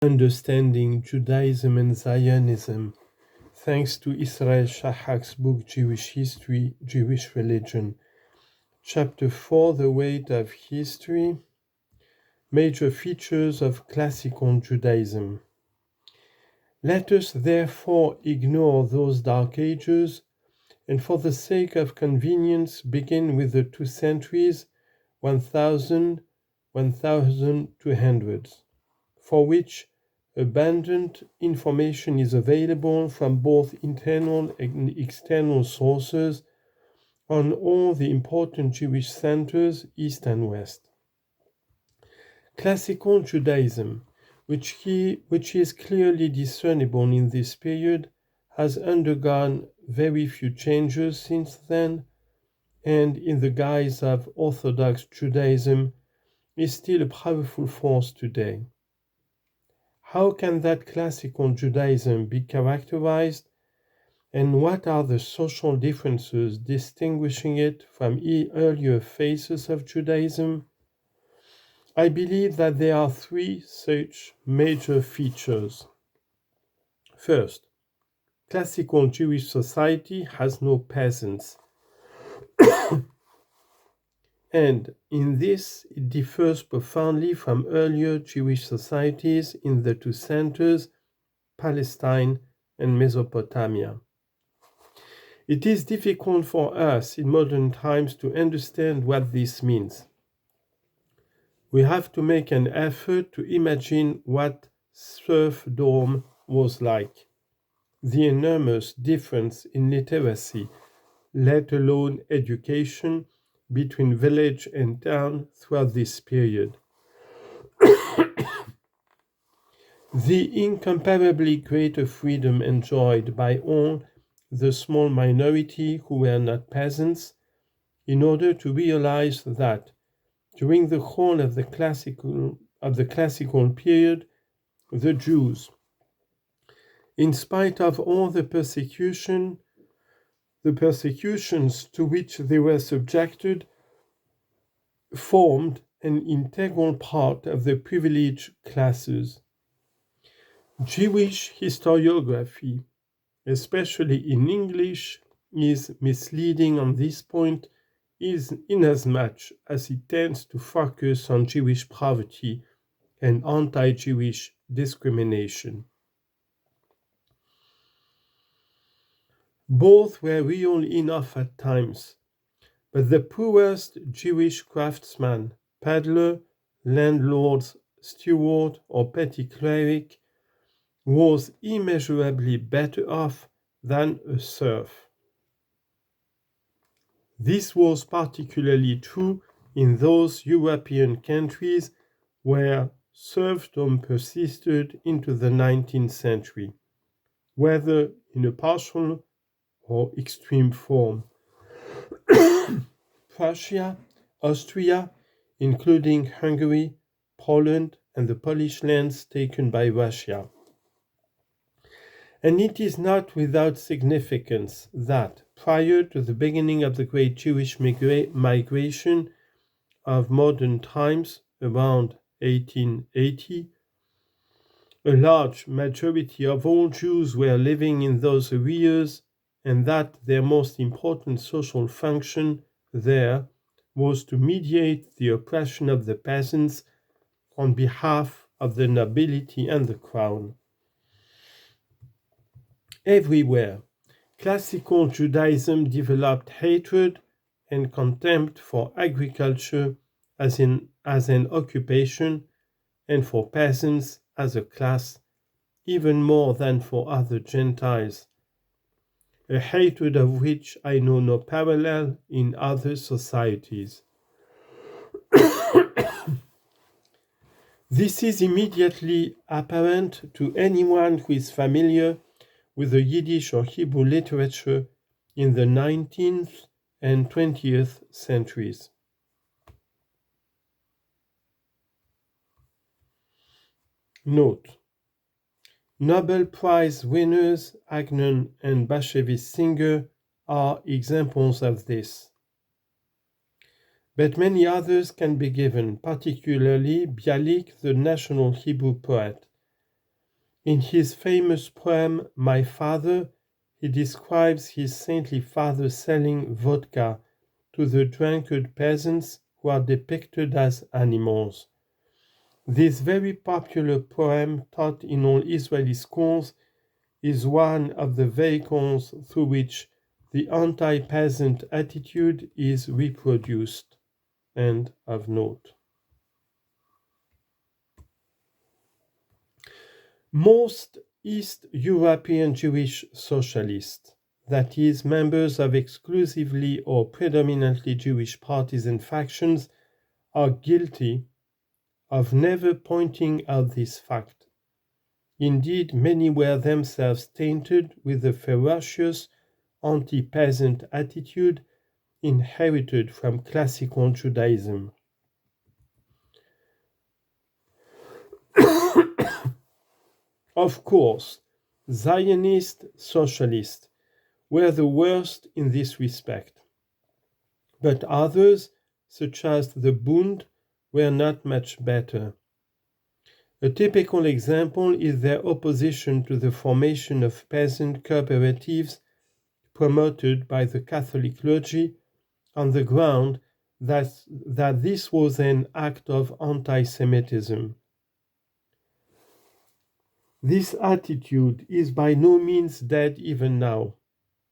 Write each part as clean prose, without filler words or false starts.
Understanding Judaism and Zionism, thanks to Israel Shahak's book Jewish History, Jewish Religion. Chapter 4, The Weight of History, Major Features of Classical Judaism. Let us therefore ignore those dark ages, and for the sake of convenience begin with the 2 centuries, 1200, for which abundant information is available from both internal and external sources on all the important Jewish centers, East and West. Classical Judaism, which is clearly discernible in this period, has undergone very few changes since then, and in the guise of Orthodox Judaism, is still a powerful force today. How can that classical Judaism be characterized, and what are the social differences distinguishing it from earlier phases of Judaism? I believe that there are 3 such major features. First, classical Jewish society has no peasants, and in this it differs profoundly from earlier Jewish societies in the 2 centers, Palestine and Mesopotamia. It is difficult for us in modern times to understand what this means. We have to make an effort to imagine what serfdom was like, the enormous difference in literacy, let alone education, between village and town throughout this period. The incomparably greater freedom enjoyed by all the small minority who were not peasants, in order to realize that during the whole of the classical period, the Jews, in spite of all the persecutions to which they were subjected, formed an integral part of the privileged classes. Jewish historiography, especially in English, is misleading on this point, inasmuch as it tends to focus on Jewish poverty and anti-Jewish discrimination. Both were real enough at times, but the poorest Jewish craftsman, peddler, landlord, steward, or petty cleric was immeasurably better off than a serf. This was particularly true in those European countries where serfdom persisted into the 19th century, whether in a partial or extreme form. Prussia, Austria, including Hungary, Poland, and the Polish lands taken by Russia. And it is not without significance that, prior to the beginning of the great Jewish migration of modern times, around 1880, a large majority of all Jews were living in those areas, and that their most important social function there was to mediate the oppression of the peasants on behalf of the nobility and the crown. Everywhere, classical Judaism developed hatred and contempt for agriculture as an occupation and for peasants as a class, even more than for other Gentiles, a hatred of which I know no parallel in other societies. This is immediately apparent to anyone who is familiar with the Yiddish or Hebrew literature in the 19th and 20th centuries. Note: Nobel Prize winners Agnon and Bashevis Singer are examples of this. But many others can be given, particularly Bialik, the national Hebrew poet, In his famous poem, My Father, he describes his saintly father selling vodka to the drunkard peasants who are depicted as animals. This very popular poem, taught in all Israeli schools, is one of the vehicles through which the anti-peasant attitude is reproduced. End of note. Most East European Jewish socialists, that is, members of exclusively or predominantly Jewish parties and factions, are guilty of never pointing out this fact. Indeed, many were themselves tainted with the ferocious anti-peasant attitude inherited from classical Judaism. Of course, Zionist socialists were the worst in this respect, but others, such as the Bund, were not much better. A typical example is their opposition to the formation of peasant cooperatives promoted by the Catholic clergy on the ground that this was an act of anti-Semitism. This attitude is by no means dead even now.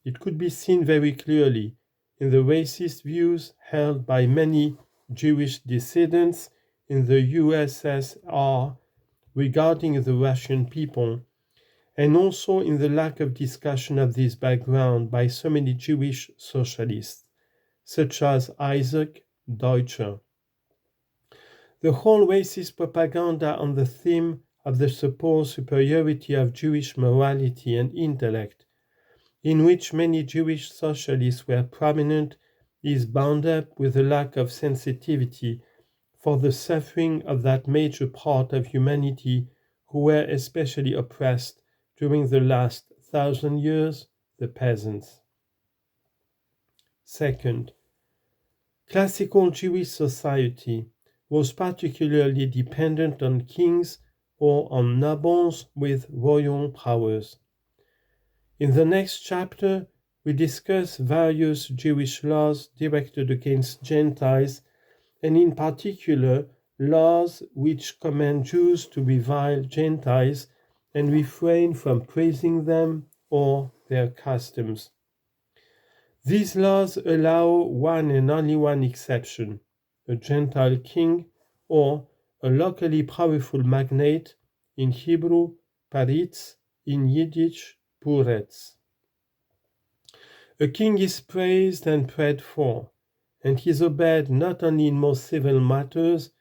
It could be seen very clearly in the racist views held by many Jewish dissidents in the USSR regarding the Russian people, and also in the lack of discussion of this background by so many Jewish socialists, such as Isaac Deutscher. The whole racist propaganda on the theme of the supposed superiority of Jewish morality and intellect, in which many Jewish socialists were prominent, is bound up with a lack of sensitivity for the suffering of that major part of humanity who were especially oppressed during the last 1,000 years, the peasants. Second, classical Jewish society was particularly dependent on kings or on nobles with royal powers. In the next chapter, we discuss various Jewish laws directed against Gentiles, and in particular, laws which command Jews to revile Gentiles and refrain from praising them or their customs. These laws allow one and only one exception: a Gentile king or a locally powerful magnate, in Hebrew, paritz, in Yiddish, puretz. A king is praised and prayed for, and he is obeyed not only in most civil matters,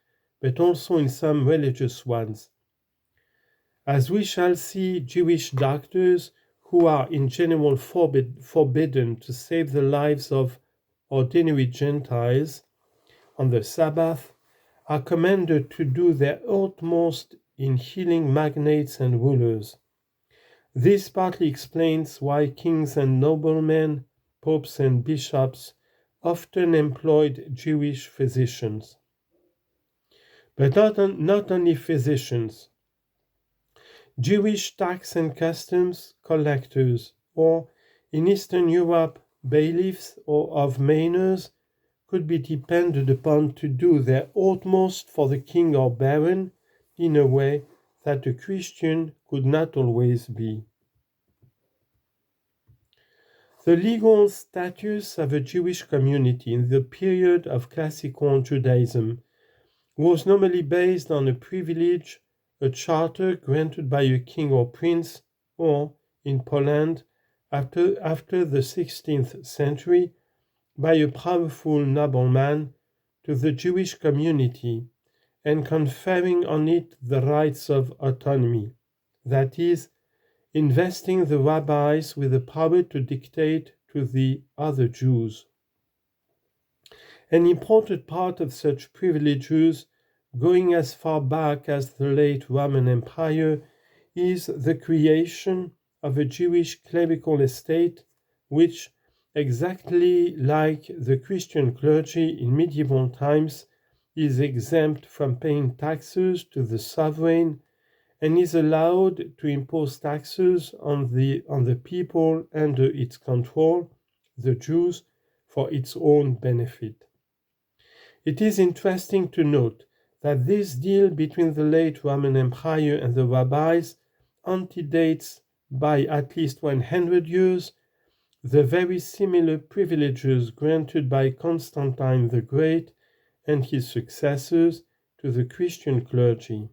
but also in some religious ones. As we shall see, Jewish doctors, who are in general forbidden to save the lives of ordinary Gentiles on the Sabbath, are commanded to do their utmost in healing magnates and rulers. This partly explains why kings and noblemen, popes and bishops often employed Jewish physicians. But not only physicians. Jewish tax and customs collectors, or in Eastern Europe, bailiffs or of mainers, could be depended upon to do their utmost for the king or baron in a way that a Christian could not always be. The legal status of a Jewish community in the period of classical Judaism was normally based on a privilege, a charter granted by a king or prince, or, in Poland, after the 16th century, by a powerful nobleman to the Jewish community, and conferring on it the rights of autonomy, that is, investing the rabbis with the power to dictate to the other Jews. An important part of such privileges, going as far back as the late Roman Empire, is the creation of a Jewish clerical estate which, exactly like the Christian clergy in medieval times, is exempt from paying taxes to the sovereign and is allowed to impose taxes on the people under its control, the Jews, for its own benefit. It is interesting to note that this deal between the late Roman Empire and the rabbis antedates by at least 100 years the very similar privileges granted by Constantine the Great and his successors to the Christian clergy.